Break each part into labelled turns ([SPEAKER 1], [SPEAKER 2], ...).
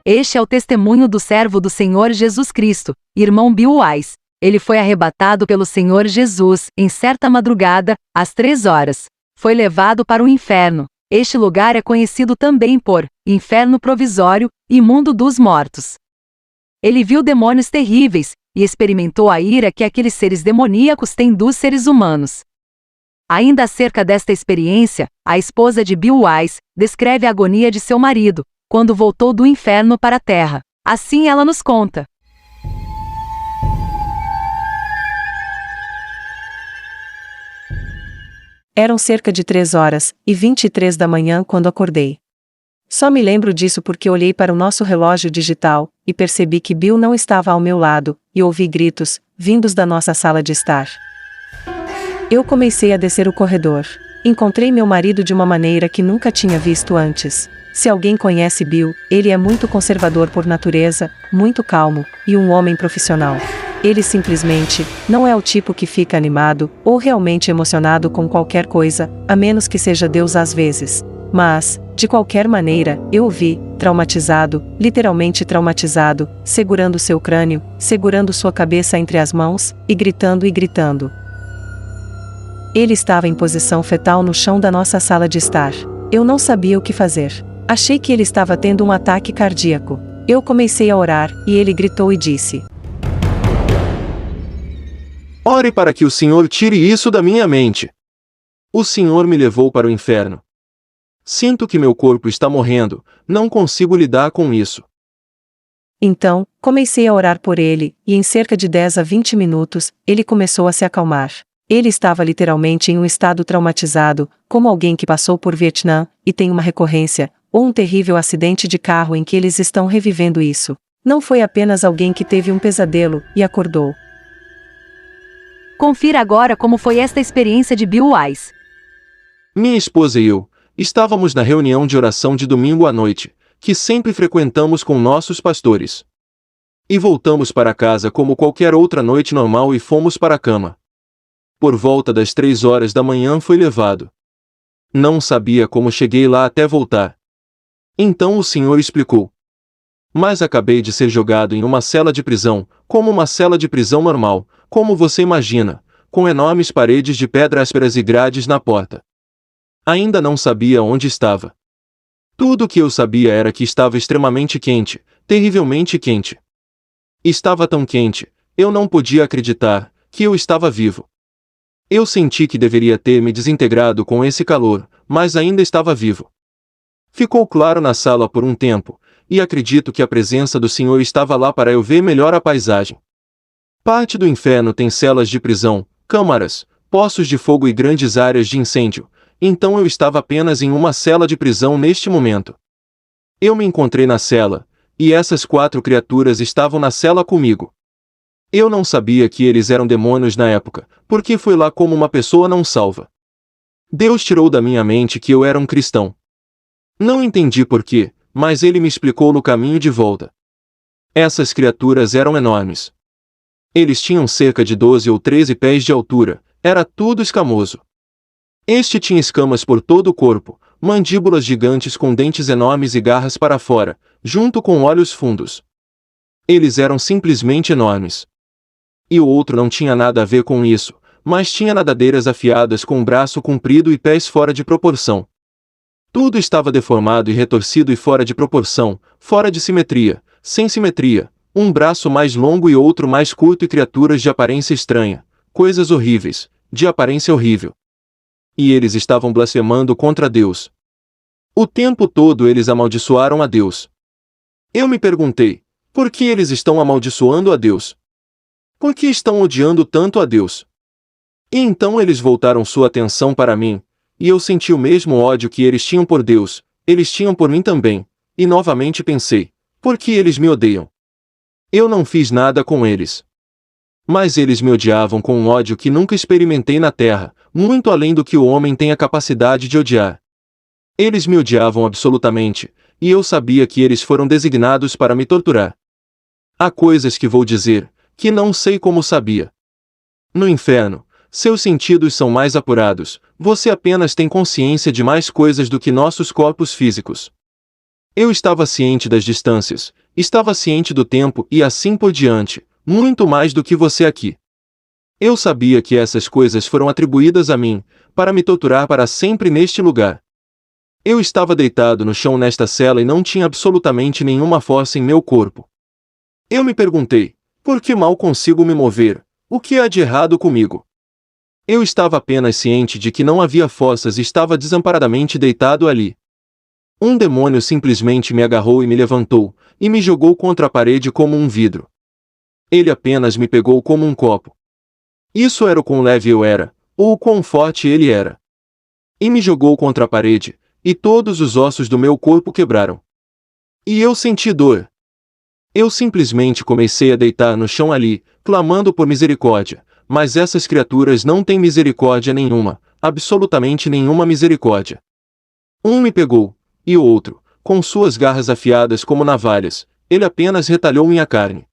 [SPEAKER 1] Este é o testemunho do servo do Senhor Jesus Cristo, irmão Bill Wise. Ele foi arrebatado pelo Senhor Jesus, em certa madrugada, às 3 horas. Foi levado para o inferno. Este lugar é conhecido também por inferno provisório e mundo dos mortos. Ele viu demônios terríveis e experimentou a ira que aqueles seres demoníacos têm dos seres humanos. Ainda acerca desta experiência, a esposa de Bill Wise descreve a agonia de seu marido, quando voltou do inferno para a terra. Assim ela nos conta.
[SPEAKER 2] Eram cerca de 3h23 da manhã quando acordei. Só me lembro disso porque olhei para o nosso relógio digital e percebi que Bill não estava ao meu lado, e ouvi gritos, vindos da nossa sala de estar. Eu comecei a descer o corredor. Encontrei meu marido de uma maneira que nunca tinha visto antes. Se alguém conhece Bill, ele é muito conservador por natureza, muito calmo, e um homem profissional. Ele simplesmente não é o tipo que fica animado ou realmente emocionado com qualquer coisa, a menos que seja Deus às vezes. Mas, de qualquer maneira, eu o vi, traumatizado, literalmente traumatizado, segurando seu crânio, segurando sua cabeça entre as mãos, e gritando e gritando. Ele estava em posição fetal no chão da nossa sala de estar. Eu não sabia o que fazer. Achei que ele estava tendo um ataque cardíaco. Eu comecei a orar, e ele gritou e disse:
[SPEAKER 3] Ore para que o Senhor tire isso da minha mente. O Senhor me levou para o inferno. Sinto que meu corpo está morrendo, não consigo lidar com isso.
[SPEAKER 2] Então, comecei a orar por ele, e em cerca de 10 a 20 minutos, ele começou a se acalmar. Ele estava literalmente em um estado traumatizado, como alguém que passou por Vietnã, e tem uma recorrência, ou um terrível acidente de carro em que eles estão revivendo isso. Não foi apenas alguém que teve um pesadelo, e acordou.
[SPEAKER 1] Confira agora como foi esta experiência de Bill Wise.
[SPEAKER 3] Minha esposa e eu estávamos na reunião de oração de domingo à noite, que sempre frequentamos com nossos pastores. E voltamos para casa como qualquer outra noite normal e fomos para a cama. Por volta das 3 horas da manhã foi levado. Não sabia como cheguei lá até voltar. Então o Senhor explicou. Mas acabei de ser jogado em uma cela de prisão, como uma cela de prisão normal, como você imagina, com enormes paredes de pedra ásperas e grades na porta. Ainda não sabia onde estava. Tudo o que eu sabia era que estava extremamente quente, terrivelmente quente. Estava tão quente, eu não podia acreditar que eu estava vivo. Eu senti que deveria ter me desintegrado com esse calor, mas ainda estava vivo. Ficou claro na sala por um tempo, e acredito que a presença do Senhor estava lá para eu ver melhor a paisagem. Parte do inferno tem celas de prisão, câmaras, poços de fogo e grandes áreas de incêndio, então eu estava apenas em uma cela de prisão neste momento. Eu me encontrei na cela, e essas 4 criaturas estavam na cela comigo. Eu não sabia que eles eram demônios na época, porque fui lá como uma pessoa não salva. Deus tirou da minha mente que eu era um cristão. Não entendi porquê, mas ele me explicou no caminho de volta. Essas criaturas eram enormes. Eles tinham cerca de 12 ou 13 pés de altura, era tudo escamoso. Este tinha escamas por todo o corpo, mandíbulas gigantes com dentes enormes e garras para fora, junto com olhos fundos. Eles eram simplesmente enormes. E o outro não tinha nada a ver com isso, mas tinha nadadeiras afiadas com um braço comprido e pés fora de proporção. Tudo estava deformado e retorcido e fora de proporção, fora de simetria, sem simetria, um braço mais longo e outro mais curto e criaturas de aparência estranha, coisas horríveis, de aparência horrível. E eles estavam blasfemando contra Deus. O tempo todo eles amaldiçoaram a Deus. Eu me perguntei, por que eles estão amaldiçoando a Deus? Por que estão odiando tanto a Deus? E então eles voltaram sua atenção para mim, e eu senti o mesmo ódio que eles tinham por Deus, eles tinham por mim também, e novamente pensei, por que eles me odeiam? Eu não fiz nada com eles. Mas eles me odiavam com um ódio que nunca experimentei na terra, muito além do que o homem tem a capacidade de odiar. Eles me odiavam absolutamente, e eu sabia que eles foram designados para me torturar. Há coisas que vou dizer, que não sei como sabia. No inferno, seus sentidos são mais apurados, você apenas tem consciência de mais coisas do que nossos corpos físicos. Eu estava ciente das distâncias, estava ciente do tempo e assim por diante, muito mais do que você aqui. Eu sabia que essas coisas foram atribuídas a mim, para me torturar para sempre neste lugar. Eu estava deitado no chão nesta cela e não tinha absolutamente nenhuma força em meu corpo. Eu me perguntei, por que mal consigo me mover? O que há de errado comigo? Eu estava apenas ciente de que não havia forças e estava desamparadamente deitado ali. Um demônio simplesmente me agarrou e me levantou, e me jogou contra a parede como um vidro. Ele apenas me pegou como um copo. Isso era o quão leve eu era, ou o quão forte ele era. E me jogou contra a parede, e todos os ossos do meu corpo quebraram. E eu senti dor. Eu simplesmente comecei a deitar no chão ali, clamando por misericórdia, mas essas criaturas não têm misericórdia nenhuma, absolutamente nenhuma misericórdia. Um me pegou, e o outro, com suas garras afiadas como navalhas, ele apenas retalhou minha carne.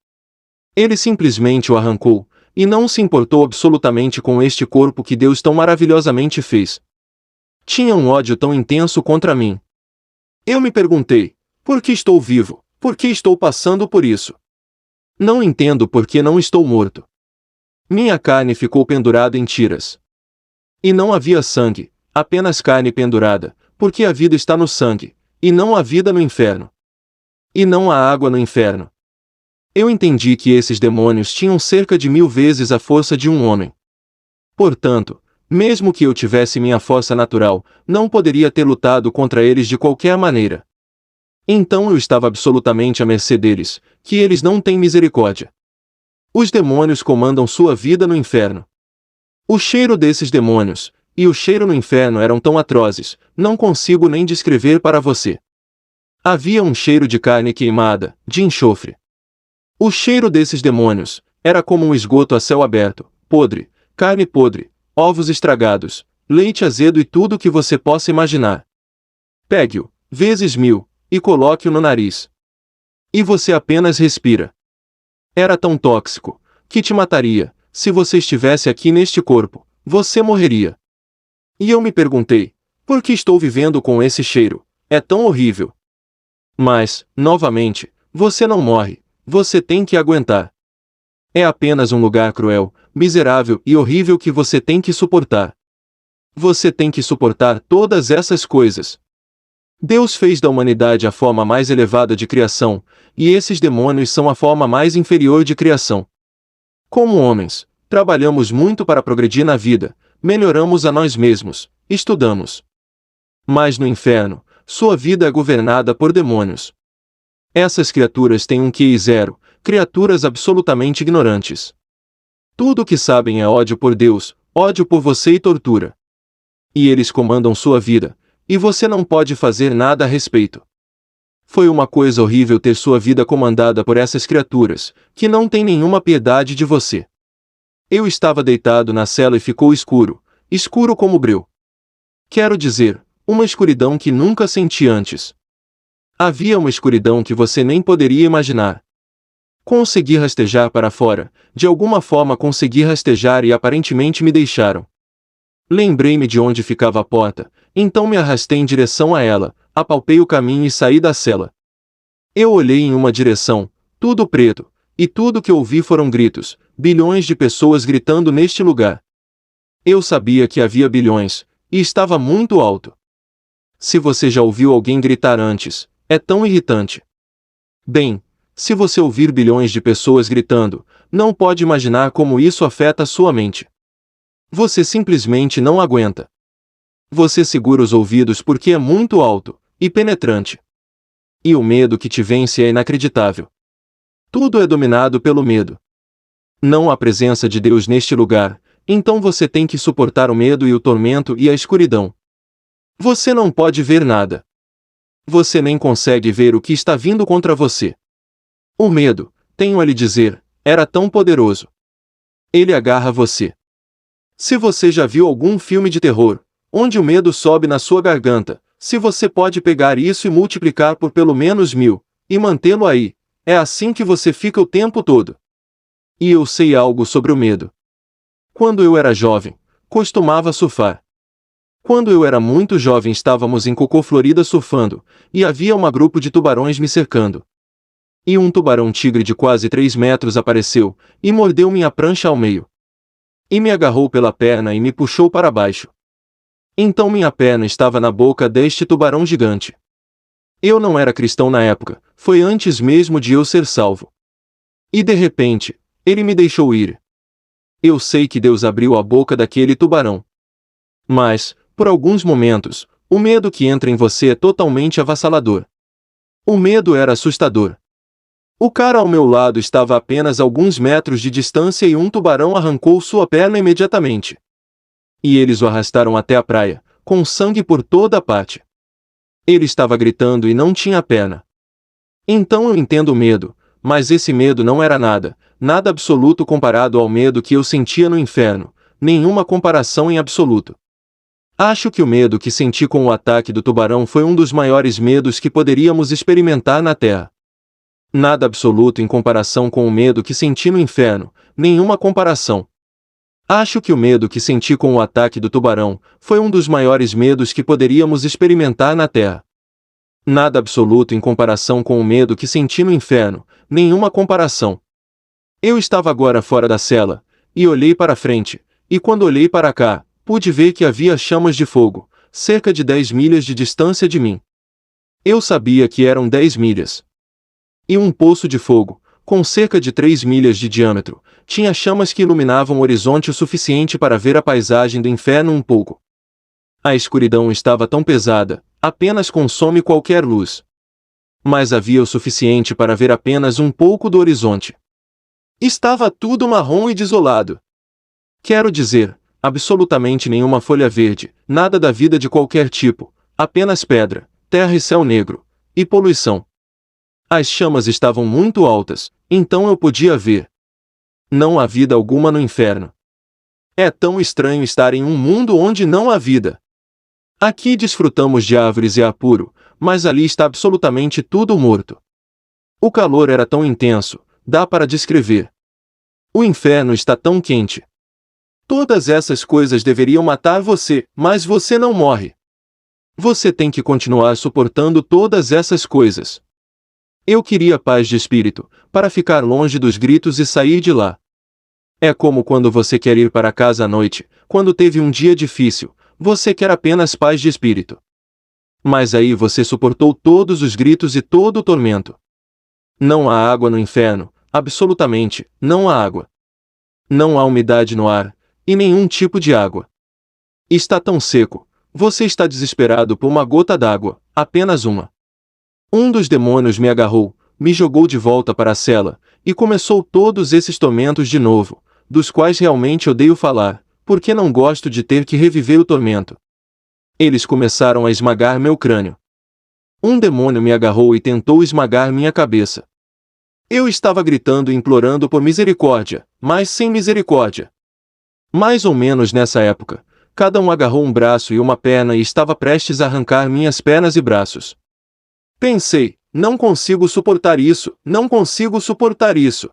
[SPEAKER 3] Ele simplesmente o arrancou, e não se importou absolutamente com este corpo que Deus tão maravilhosamente fez. Tinha um ódio tão intenso contra mim. Eu me perguntei, por que estou vivo? Por que estou passando por isso? Não entendo por que não estou morto. Minha carne ficou pendurada em tiras. E não havia sangue, apenas carne pendurada, porque a vida está no sangue, e não há vida no inferno. E não há água no inferno. Eu entendi que esses demônios tinham cerca de 1000 vezes a força de um homem. Portanto, mesmo que eu tivesse minha força natural, não poderia ter lutado contra eles de qualquer maneira. Então eu estava absolutamente à mercê deles, que eles não têm misericórdia. Os demônios comandam sua vida no inferno. O cheiro desses demônios, e o cheiro no inferno eram tão atrozes, não consigo nem descrever para você. Havia um cheiro de carne queimada, de enxofre. O cheiro desses demônios era como um esgoto a céu aberto, podre, carne podre, ovos estragados, leite azedo e tudo o que você possa imaginar. Pegue-o, vezes 1000, e coloque-o no nariz. E você apenas respira. Era tão tóxico, que te mataria. Se você estivesse aqui neste corpo, você morreria. E eu me perguntei, por que estou vivendo com esse cheiro? É tão horrível. Mas, novamente, você não morre, você tem que aguentar. É apenas um lugar cruel, miserável e horrível que você tem que suportar. Você tem que suportar todas essas coisas. Deus fez da humanidade a forma mais elevada de criação, e esses demônios são a forma mais inferior de criação. Como homens, trabalhamos muito para progredir na vida, melhoramos a nós mesmos, estudamos. Mas no inferno, sua vida é governada por demônios. Essas criaturas têm um QI zero, criaturas absolutamente ignorantes. Tudo o que sabem é ódio por Deus, ódio por você e tortura. E eles comandam sua vida, e você não pode fazer nada a respeito. Foi uma coisa horrível ter sua vida comandada por essas criaturas, que não têm nenhuma piedade de você. Eu estava deitado na cela e ficou escuro, escuro como breu. Quero dizer, uma escuridão que nunca senti antes. Havia uma escuridão que você nem poderia imaginar. Consegui rastejar para fora, de alguma forma consegui rastejar e aparentemente me deixaram. Lembrei-me de onde ficava a porta, então me arrastei em direção a ela, apalpei o caminho e saí da cela. Eu olhei em uma direção, tudo preto, e tudo que ouvi foram gritos, bilhões de pessoas gritando neste lugar. Eu sabia que havia bilhões, e estava muito alto. Se você já ouviu alguém gritar antes, é tão irritante. Bem, se você ouvir bilhões de pessoas gritando, não pode imaginar como isso afeta a sua mente. Você simplesmente não aguenta. Você segura os ouvidos porque é muito alto e penetrante. E o medo que te vence é inacreditável. Tudo é dominado pelo medo. Não há presença de Deus neste lugar, então você tem que suportar o medo e o tormento e a escuridão. Você não pode ver nada. Você nem consegue ver o que está vindo contra você. O medo, tenho a lhe dizer, era tão poderoso. Ele agarra você. Se você já viu algum filme de terror, onde o medo sobe na sua garganta, se você pode pegar isso e multiplicar por pelo menos 1000, e mantê-lo aí, é assim que você fica o tempo todo. E eu sei algo sobre o medo. Quando eu era jovem, costumava surfar. Quando eu era muito jovem estávamos em Cocô, Florida surfando, e havia um grupo de tubarões me cercando. E um tubarão-tigre de quase 3 metros apareceu, e mordeu minha prancha ao meio. E me agarrou pela perna e me puxou para baixo. Então minha perna estava na boca deste tubarão gigante. Eu não era cristão na época, foi antes mesmo de eu ser salvo. E de repente, ele me deixou ir. Eu sei que Deus abriu a boca daquele tubarão. Mas, por alguns momentos, o medo que entra em você é totalmente avassalador. O medo era assustador. O cara ao meu lado estava a apenas alguns metros de distância e um tubarão arrancou sua perna imediatamente. E eles o arrastaram até a praia, com sangue por toda a parte. Ele estava gritando e não tinha perna. Então eu entendo o medo, mas esse medo não era nada, nada absoluto comparado ao medo que eu sentia no inferno, nenhuma comparação em absoluto. Acho que o medo que senti com o ataque do tubarão foi um dos maiores medos que poderíamos experimentar na Terra. Nada absoluto em comparação com o medo que senti no inferno, nenhuma comparação. Acho que o medo que senti com o ataque do tubarão foi um dos maiores medos que poderíamos experimentar na Terra. Nada absoluto em comparação com o medo que senti no inferno, nenhuma comparação. Eu estava agora fora da cela, e olhei para frente, e quando olhei para cá, pude ver que havia chamas de fogo, cerca de 10 milhas de distância de mim. Eu sabia que eram 10 milhas. E um poço de fogo, com cerca de 3 milhas de diâmetro, tinha chamas que iluminavam o horizonte o suficiente para ver a paisagem do inferno um pouco. A escuridão estava tão pesada, apenas consome qualquer luz. Mas havia o suficiente para ver apenas um pouco do horizonte. Estava tudo marrom e desolado. Quero dizer, absolutamente nenhuma folha verde, nada da vida de qualquer tipo, apenas pedra, terra e céu negro, e poluição. As chamas estavam muito altas, então eu podia ver. Não há vida alguma no inferno. É tão estranho estar em um mundo onde não há vida. Aqui desfrutamos de árvores e ar puro, mas ali está absolutamente tudo morto. O calor era tão intenso, dá para descrever. O inferno está tão quente. Todas essas coisas deveriam matar você, mas você não morre. Você tem que continuar suportando todas essas coisas. Eu queria paz de espírito, para ficar longe dos gritos e sair de lá. É como quando você quer ir para casa à noite, quando teve um dia difícil, você quer apenas paz de espírito. Mas aí você suportou todos os gritos e todo o tormento. Não há água no inferno, absolutamente, não há água. Não há umidade no ar, e nenhum tipo de água. Está tão seco, você está desesperado por uma gota d'água, apenas uma. Um dos demônios me agarrou, me jogou de volta para a cela, e começou todos esses tormentos de novo, dos quais realmente odeio falar, porque não gosto de ter que reviver o tormento. Eles começaram a esmagar meu crânio. Um demônio me agarrou e tentou esmagar minha cabeça. Eu estava gritando e implorando por misericórdia, mas sem misericórdia. Mais ou menos nessa época, cada um agarrou um braço e uma perna e estava prestes a arrancar minhas pernas e braços. Pensei, não consigo suportar isso, não consigo suportar isso.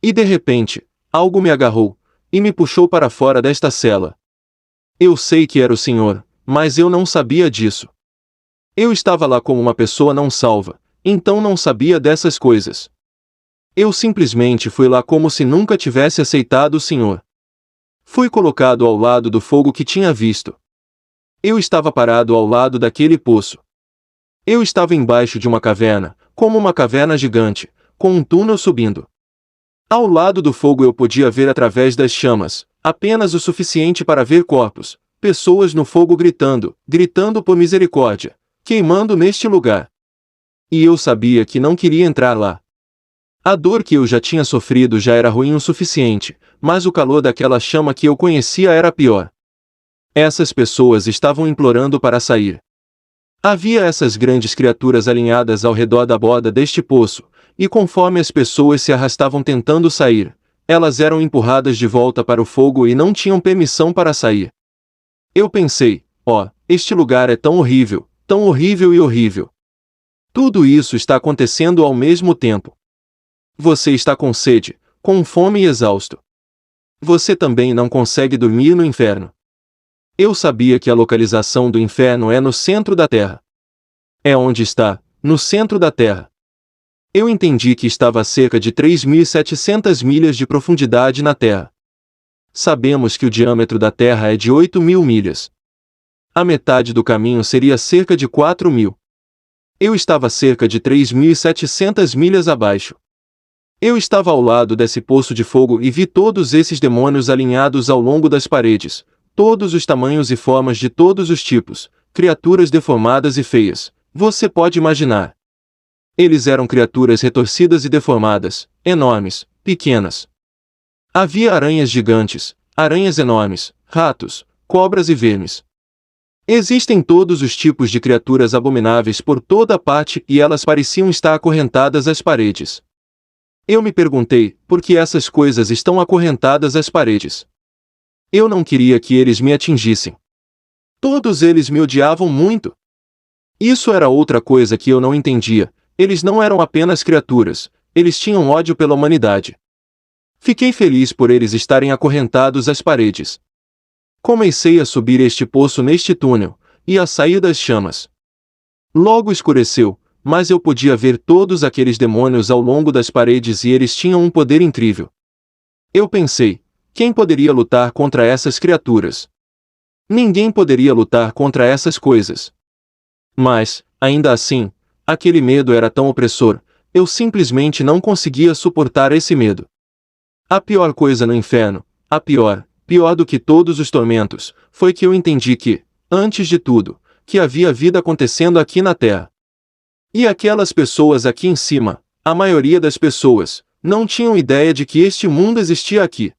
[SPEAKER 3] E de repente, algo me agarrou, e me puxou para fora desta cela. Eu sei que era o Senhor, mas eu não sabia disso. Eu estava lá como uma pessoa não salva, então não sabia dessas coisas. Eu simplesmente fui lá como se nunca tivesse aceitado o Senhor. Fui colocado ao lado do fogo que tinha visto. Eu estava parado ao lado daquele poço. Eu estava embaixo de uma caverna, como uma caverna gigante, com um túnel subindo. Ao lado do fogo eu podia ver através das chamas, apenas o suficiente para ver corpos, pessoas no fogo gritando, gritando por misericórdia, queimando neste lugar. E eu sabia que não queria entrar lá. A dor que eu já tinha sofrido já era ruim o suficiente, mas o calor daquela chama que eu conhecia era pior. Essas pessoas estavam implorando para sair. Havia essas grandes criaturas alinhadas ao redor da borda deste poço, e conforme as pessoas se arrastavam tentando sair, elas eram empurradas de volta para o fogo e não tinham permissão para sair. Eu pensei, este lugar é tão horrível e horrível. Tudo isso está acontecendo ao mesmo tempo. Você está com sede, com fome e exausto. Você também não consegue dormir no inferno. Eu sabia que a localização do inferno é no centro da Terra. É onde está, no centro da Terra. Eu entendi que estava a cerca de 3.700 milhas de profundidade na Terra. Sabemos que o diâmetro da Terra é de 8.000 milhas. A metade do caminho seria cerca de 4.000. Eu estava cerca de 3.700 milhas abaixo. Eu estava ao lado desse poço de fogo e vi todos esses demônios alinhados ao longo das paredes, todos os tamanhos e formas de todos os tipos, criaturas deformadas e feias, você pode imaginar. Eles eram criaturas retorcidas e deformadas, enormes, pequenas. Havia aranhas gigantes, aranhas enormes, ratos, cobras e vermes. Existem todos os tipos de criaturas abomináveis por toda a parte e elas pareciam estar acorrentadas às paredes. Eu me perguntei, por que essas coisas estão acorrentadas às paredes? Eu não queria que eles me atingissem. Todos eles me odiavam muito. Isso era outra coisa que eu não entendia, eles não eram apenas criaturas, eles tinham ódio pela humanidade. Fiquei feliz por eles estarem acorrentados às paredes. Comecei a subir este poço neste túnel, e a sair das chamas. Logo escureceu, mas eu podia ver todos aqueles demônios ao longo das paredes e eles tinham um poder incrível. Eu pensei, quem poderia lutar contra essas criaturas? Ninguém poderia lutar contra essas coisas. Mas, ainda assim, aquele medo era tão opressor, eu simplesmente não conseguia suportar esse medo. A pior coisa no inferno, a pior do que todos os tormentos, foi que eu entendi que, antes de tudo, que havia vida acontecendo aqui na Terra. E aquelas pessoas aqui em cima, a maioria das pessoas, não tinham ideia de que este mundo existia aqui.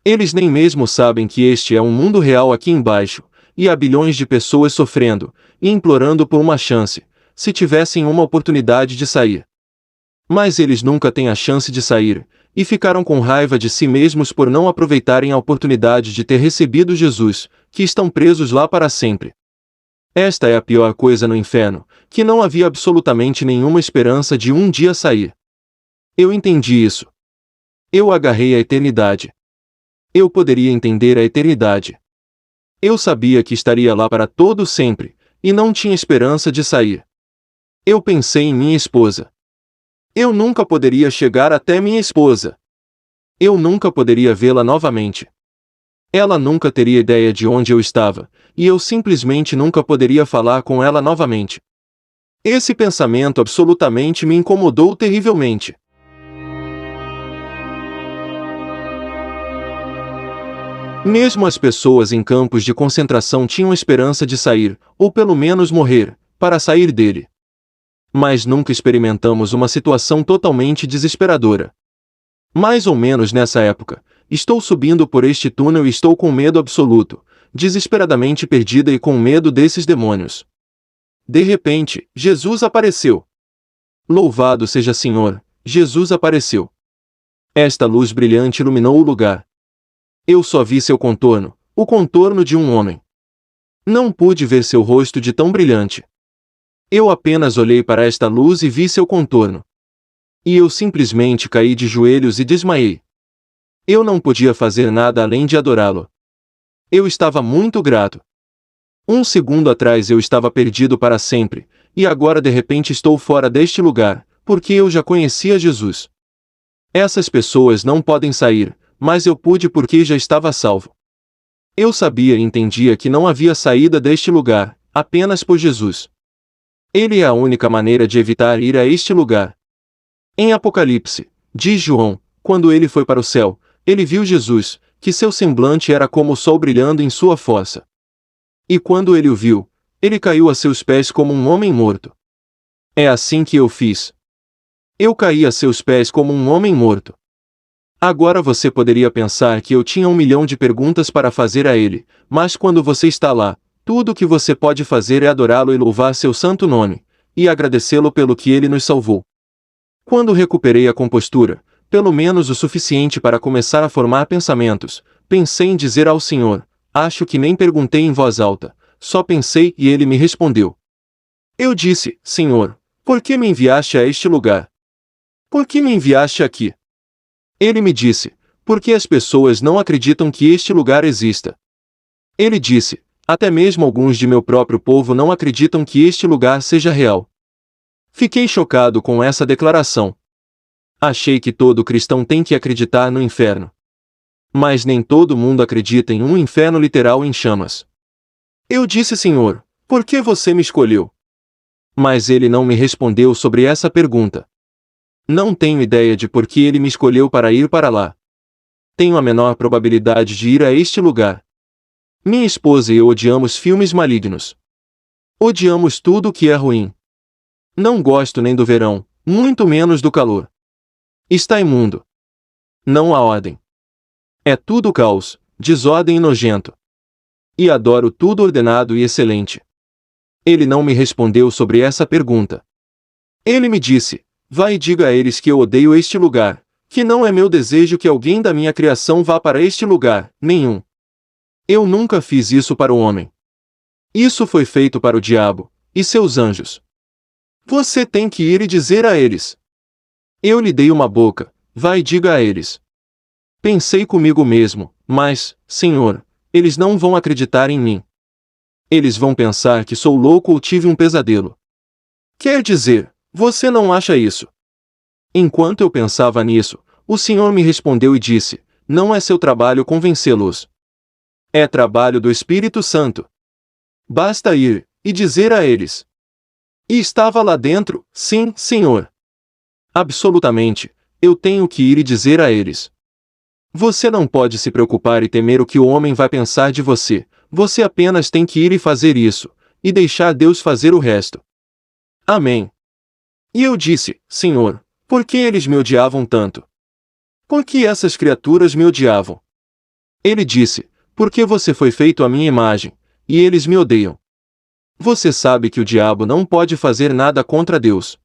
[SPEAKER 3] Eles nem mesmo sabem que este é um mundo real aqui embaixo, e há bilhões de pessoas sofrendo, e implorando por uma chance, se tivessem uma oportunidade de sair. Mas eles nunca têm a chance de sair, e ficaram com raiva de si mesmos por não aproveitarem a oportunidade de ter recebido Jesus, que estão presos lá para sempre. Esta é a pior coisa no inferno, que não havia absolutamente nenhuma esperança de um dia sair. Eu entendi isso. Eu agarrei a eternidade. Eu poderia entender a eternidade. Eu sabia que estaria lá para todo sempre, e não tinha esperança de sair. Eu pensei em minha esposa. Eu nunca poderia chegar até minha esposa. Eu nunca poderia vê-la novamente. Ela nunca teria ideia de onde eu estava, e eu simplesmente nunca poderia falar com ela novamente. Esse pensamento absolutamente me incomodou terrivelmente. Mesmo as pessoas em campos de concentração tinham esperança de sair, ou pelo menos morrer, para sair dele. Mas nunca experimentamos uma situação totalmente desesperadora. Mais ou menos nessa época, estou subindo por este túnel e estou com medo absoluto, desesperadamente perdida e com medo desses demônios. De repente, Jesus apareceu. Louvado seja Senhor, Jesus apareceu. Esta luz brilhante iluminou o lugar. Eu só vi seu contorno, o contorno de um homem. Não pude ver seu rosto de tão brilhante. Eu apenas olhei para esta luz e vi seu contorno. E eu simplesmente caí de joelhos e desmaiei. Eu não podia fazer nada além de adorá-lo. Eu estava muito grato. Um segundo atrás eu estava perdido para sempre, e agora de repente estou fora deste lugar, porque eu já conhecia Jesus. Essas pessoas não podem sair, mas eu pude porque já estava salvo. Eu sabia e entendia que não havia saída deste lugar, apenas por Jesus. Ele é a única maneira de evitar ir a este lugar. Em Apocalipse, diz João, quando ele foi para o céu, ele viu Jesus, que seu semblante era como o sol brilhando em sua fossa. E quando ele o viu, ele caiu a seus pés como um homem morto. É assim que eu fiz. Eu caí a seus pés como um homem morto. Agora você poderia pensar que eu tinha 1 milhão de perguntas para fazer a ele, mas quando você está lá, tudo o que você pode fazer é adorá-lo e louvar seu santo nome, e agradecê-lo pelo que ele nos salvou. Quando recuperei a compostura, pelo menos o suficiente para começar a formar pensamentos, pensei em dizer ao Senhor, acho que nem perguntei em voz alta, só pensei e ele me respondeu. Eu disse, Senhor, por que me enviaste a este lugar? Por que me enviaste aqui? Ele me disse, porque as pessoas não acreditam que este lugar exista. Ele disse, Até mesmo alguns de meu próprio povo não acreditam que este lugar seja real. Fiquei chocado com essa declaração. Achei que todo cristão tem que acreditar no inferno. Mas nem todo mundo acredita em um inferno literal em chamas. Eu disse: Senhor, por que você me escolheu? Mas ele não me respondeu sobre essa pergunta. Não tenho ideia de por que ele me escolheu para ir para lá. Tenho a menor probabilidade de ir a este lugar. Minha esposa e eu odiamos filmes malignos. Odiamos tudo o que é ruim. Não gosto nem do verão, muito menos do calor. Está imundo. Não há ordem. É tudo caos, desordem e nojento. E adoro tudo ordenado e excelente. Ele não me respondeu sobre essa pergunta. Ele me disse: vai e diga a eles que eu odeio este lugar, que não é meu desejo que alguém da minha criação vá para este lugar, nenhum. Eu nunca fiz isso para o homem. Isso foi feito para o diabo e seus anjos. Você tem que ir e dizer a eles. Eu lhe dei uma boca, vai e diga a eles. Pensei comigo mesmo, mas, Senhor, eles não vão acreditar em mim. Eles vão pensar que sou louco ou tive um pesadelo. Quer dizer, você não acha isso? Enquanto eu pensava nisso, o Senhor me respondeu e disse: não é seu trabalho convencê-los. É trabalho do Espírito Santo. Basta ir e dizer a eles. E estava lá dentro: sim, Senhor. Absolutamente, eu tenho que ir e dizer a eles. Você não pode se preocupar e temer o que o homem vai pensar de você, você apenas tem que ir e fazer isso, e deixar Deus fazer o resto. Amém. E eu disse: Senhor, por que eles me odiavam tanto? Por que essas criaturas me odiavam? Ele disse: porque você foi feito à minha imagem, e eles me odeiam. Você sabe que o diabo não pode fazer nada contra Deus.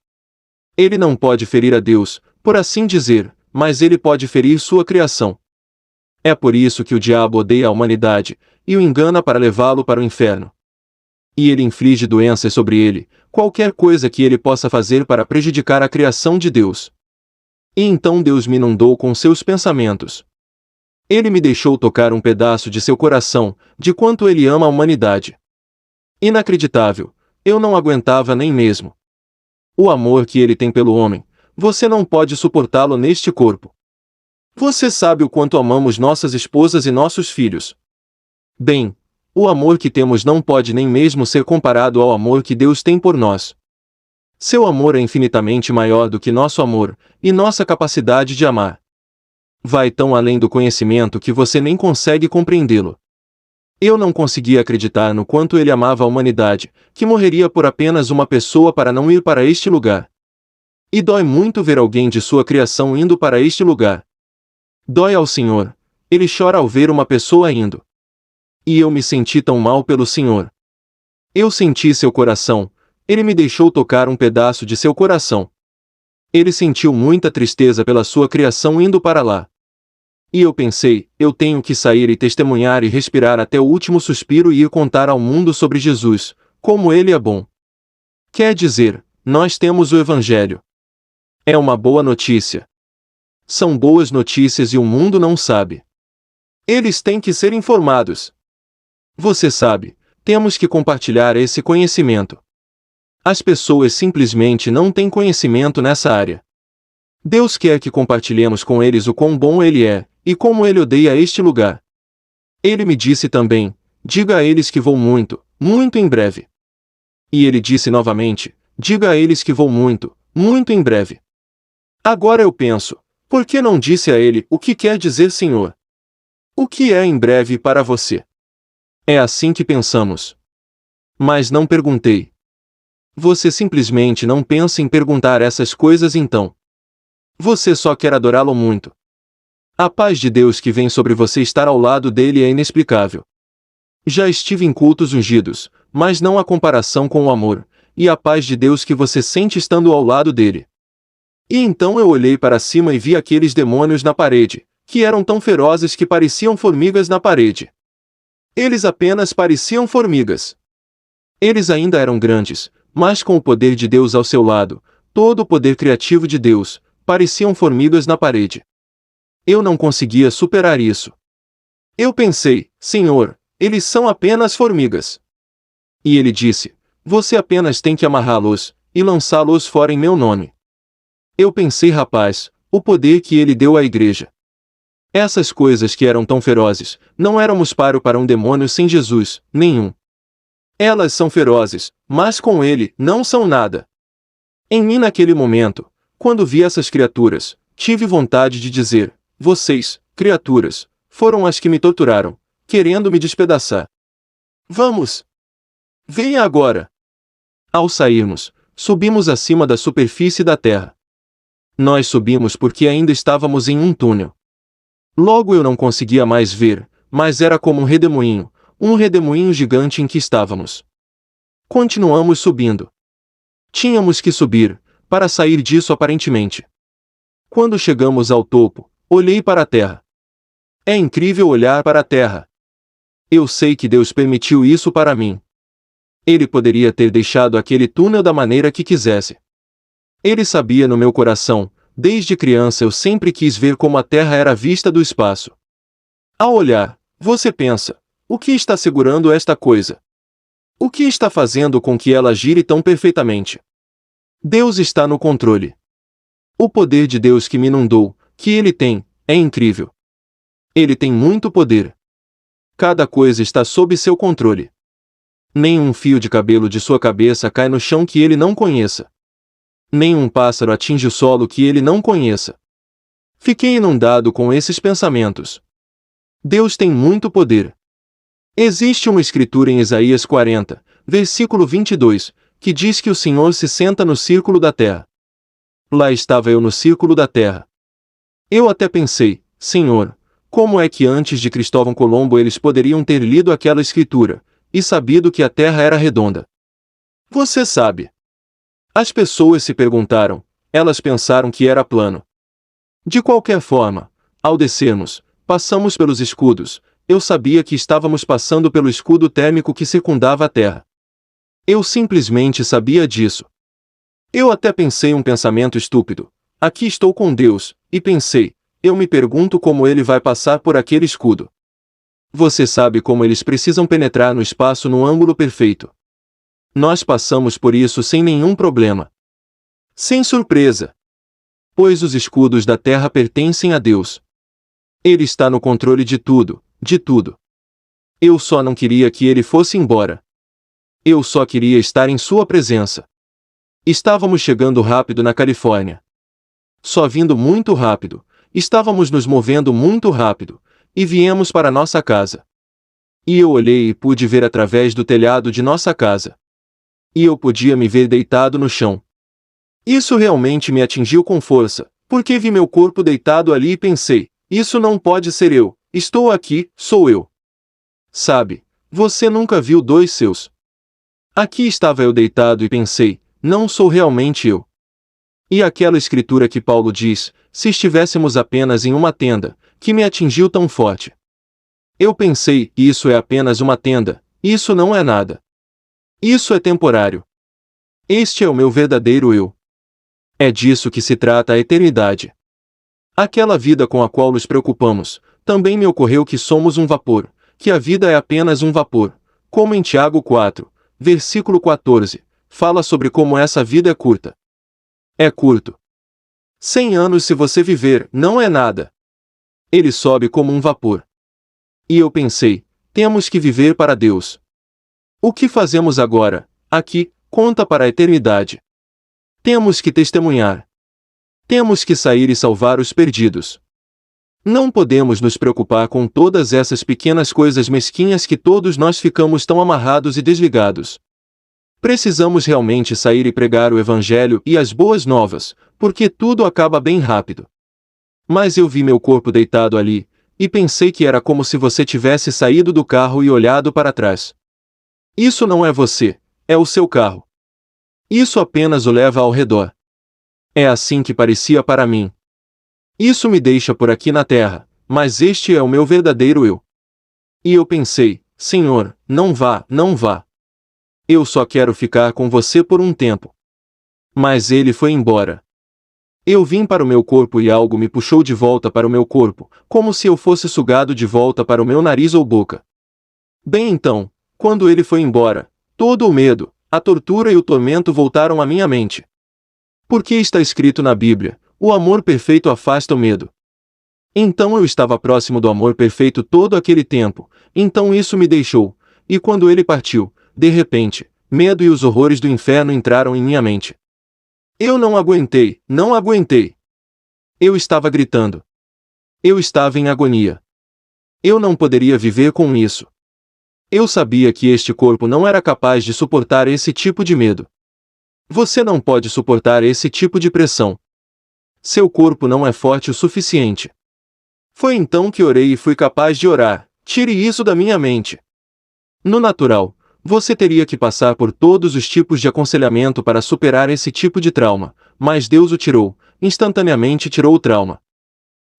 [SPEAKER 3] Ele não pode ferir a Deus, por assim dizer, mas ele pode ferir sua criação. É por isso que o diabo odeia a humanidade, e o engana para levá-lo para o inferno. E ele inflige doenças sobre ele, qualquer coisa que ele possa fazer para prejudicar a criação de Deus. E então Deus me inundou com seus pensamentos. Ele me deixou tocar um pedaço de seu coração, de quanto ele ama a humanidade. Inacreditável, eu não aguentava nem mesmo. O amor que ele tem pelo homem, você não pode suportá-lo neste corpo. Você sabe o quanto amamos nossas esposas e nossos filhos. Bem, o amor que temos não pode nem mesmo ser comparado ao amor que Deus tem por nós. Seu amor é infinitamente maior do que nosso amor, e nossa capacidade de amar. Vai tão além do conhecimento que você nem consegue compreendê-lo. Eu não conseguia acreditar no quanto ele amava a humanidade, que morreria por apenas uma pessoa para não ir para este lugar. E dói muito ver alguém de sua criação indo para este lugar. Dói ao Senhor, ele chora ao ver uma pessoa indo. E eu me senti tão mal pelo Senhor. Eu senti seu coração, ele me deixou tocar um pedaço de seu coração. Ele sentiu muita tristeza pela sua criação indo para lá. E eu pensei, eu tenho que sair e testemunhar e respirar até o último suspiro e ir contar ao mundo sobre Jesus, como ele é bom. Quer dizer, nós temos o Evangelho. É uma boa notícia. São boas notícias e o mundo não sabe. Eles têm que ser informados. Você sabe, temos que compartilhar esse conhecimento. As pessoas simplesmente não têm conhecimento nessa área. Deus quer que compartilhemos com eles o quão bom ele é, e como ele odeia este lugar. Ele me disse também, diga a eles que vou muito, muito em breve. E ele disse novamente, diga a eles que vou muito, muito em breve. Agora eu penso, por que não disse a ele o que quer dizer Senhor? O que é em breve para você? É assim que pensamos. Mas não perguntei. Você simplesmente não pensa em perguntar essas coisas então. Você só quer adorá-lo muito. A paz de Deus que vem sobre você estar ao lado dele é inexplicável. Já estive em cultos ungidos, mas não há comparação com o amor, e a paz de Deus que você sente estando ao lado dele. E então eu olhei para cima e vi aqueles demônios na parede, que eram tão ferozes que pareciam formigas na parede. Eles apenas pareciam formigas. Eles ainda eram grandes, mas com o poder de Deus ao seu lado, todo o poder criativo de Deus, pareciam formigas na parede. Eu não conseguia superar isso. Eu pensei, Senhor, eles são apenas formigas. E ele disse: você apenas tem que amarrá-los e lançá-los fora em meu nome. Eu pensei, rapaz, o poder que ele deu à igreja. Essas coisas que eram tão ferozes, não éramos páreo para um demônio sem Jesus, nenhum. Elas são ferozes, mas com ele, não são nada. Em mim naquele momento, quando vi essas criaturas, tive vontade de dizer: vocês, criaturas, foram as que me torturaram, querendo me despedaçar. Vamos! Venha agora! Ao sairmos, subimos acima da superfície da terra. Nós subimos porque ainda estávamos em um túnel. Logo eu não conseguia mais ver, mas era como um redemoinho gigante em que estávamos. Continuamos subindo. Tínhamos que subir, para sair disso aparentemente. Quando chegamos ao topo, olhei para a terra. É incrível olhar para a terra. Eu sei que Deus permitiu isso para mim. Ele poderia ter deixado aquele túnel da maneira que quisesse. Ele sabia no meu coração, desde criança eu sempre quis ver como a Terra era vista do espaço. Ao olhar, você pensa: o que está segurando esta coisa? O que está fazendo com que ela gire tão perfeitamente? Deus está no controle. O poder de Deus que me inundou, que Ele tem, é incrível. Ele tem muito poder. Cada coisa está sob seu controle. Nenhum fio de cabelo de sua cabeça cai no chão que ele não conheça. Nenhum pássaro atinge o solo que ele não conheça. Fiquei inundado com esses pensamentos. Deus tem muito poder. Existe uma escritura em Isaías 40, versículo 22, que diz que o Senhor se senta no círculo da terra. Lá estava eu no círculo da terra. Eu até pensei: Senhor, como é que antes de Cristóvão Colombo eles poderiam ter lido aquela escritura e sabido que a Terra era redonda? Você sabe. As pessoas se perguntaram, elas pensaram que era plano. De qualquer forma, ao descermos, passamos pelos escudos, eu sabia que estávamos passando pelo escudo térmico que circundava a Terra. Eu simplesmente sabia disso. Eu até pensei um pensamento estúpido: aqui estou com Deus, e pensei, eu me pergunto como ele vai passar por aquele escudo. Você sabe como eles precisam penetrar no espaço no ângulo perfeito. Nós passamos por isso sem nenhum problema. Sem surpresa. Pois os escudos da terra pertencem a Deus. Ele está no controle de tudo, de tudo. Eu só não queria que ele fosse embora. Eu só queria estar em sua presença. Estávamos chegando rápido na Califórnia. Só vindo muito rápido, estávamos nos movendo muito rápido, e viemos para nossa casa. E eu olhei e pude ver através do telhado de nossa casa. E eu podia me ver deitado no chão. Isso realmente me atingiu com força, porque vi meu corpo deitado ali e pensei: isso não pode ser eu, estou aqui, sou eu. Sabe, você nunca viu dois seus. Aqui estava eu deitado e pensei: não sou realmente eu. E aquela escritura que Paulo diz: se estivéssemos apenas em uma tenda, que me atingiu tão forte. Eu pensei: isso é apenas uma tenda, isso não é nada. Isso é temporário. Este é o meu verdadeiro eu. É disso que se trata a eternidade. Aquela vida com a qual nos preocupamos, também me ocorreu que somos um vapor, que a vida é apenas um vapor, como em Tiago 4, versículo 14, fala sobre como essa vida é curta. É curto. 100 anos se você viver, não é nada. Ele sobe como um vapor. E eu pensei: temos que viver para Deus. O que fazemos agora, aqui, conta para a eternidade. Temos que testemunhar. Temos que sair e salvar os perdidos. Não podemos nos preocupar com todas essas pequenas coisas mesquinhas que todos nós ficamos tão amarrados e desligados. Precisamos realmente sair e pregar o Evangelho e as boas novas, porque tudo acaba bem rápido. Mas eu vi meu corpo deitado ali, e pensei que era como se você tivesse saído do carro e olhado para trás. Isso não é você, é o seu carro. Isso apenas o leva ao redor. É assim que parecia para mim. Isso me deixa por aqui na terra, mas este é o meu verdadeiro eu. E eu pensei: Senhor, não vá, não vá. Eu só quero ficar com você por um tempo. Mas ele foi embora. Eu vim para o meu corpo e algo me puxou de volta para o meu corpo, como se eu fosse sugado de volta para o meu nariz ou boca. Bem então, quando ele foi embora, todo o medo, a tortura e o tormento voltaram à minha mente. Porque está escrito na Bíblia, o amor perfeito afasta o medo. Então eu estava próximo do amor perfeito todo aquele tempo, então isso me deixou, e quando ele partiu, de repente, medo e os horrores do inferno entraram em minha mente. Eu não aguentei, não aguentei. Eu estava gritando. Eu estava em agonia. Eu não poderia viver com isso. Eu sabia que este corpo não era capaz de suportar esse tipo de medo. Você não pode suportar esse tipo de pressão. Seu corpo não é forte o suficiente. Foi então que orei e fui capaz de orar: tire isso da minha mente. No natural, você teria que passar por todos os tipos de aconselhamento para superar esse tipo de trauma, mas Deus o tirou, instantaneamente tirou o trauma.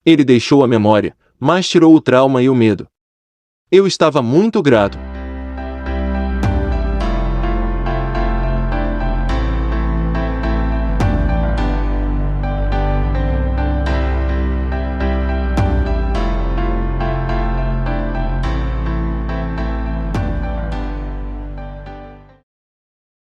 [SPEAKER 3] Ele deixou a memória, mas tirou o trauma e o medo. Eu estava muito grato.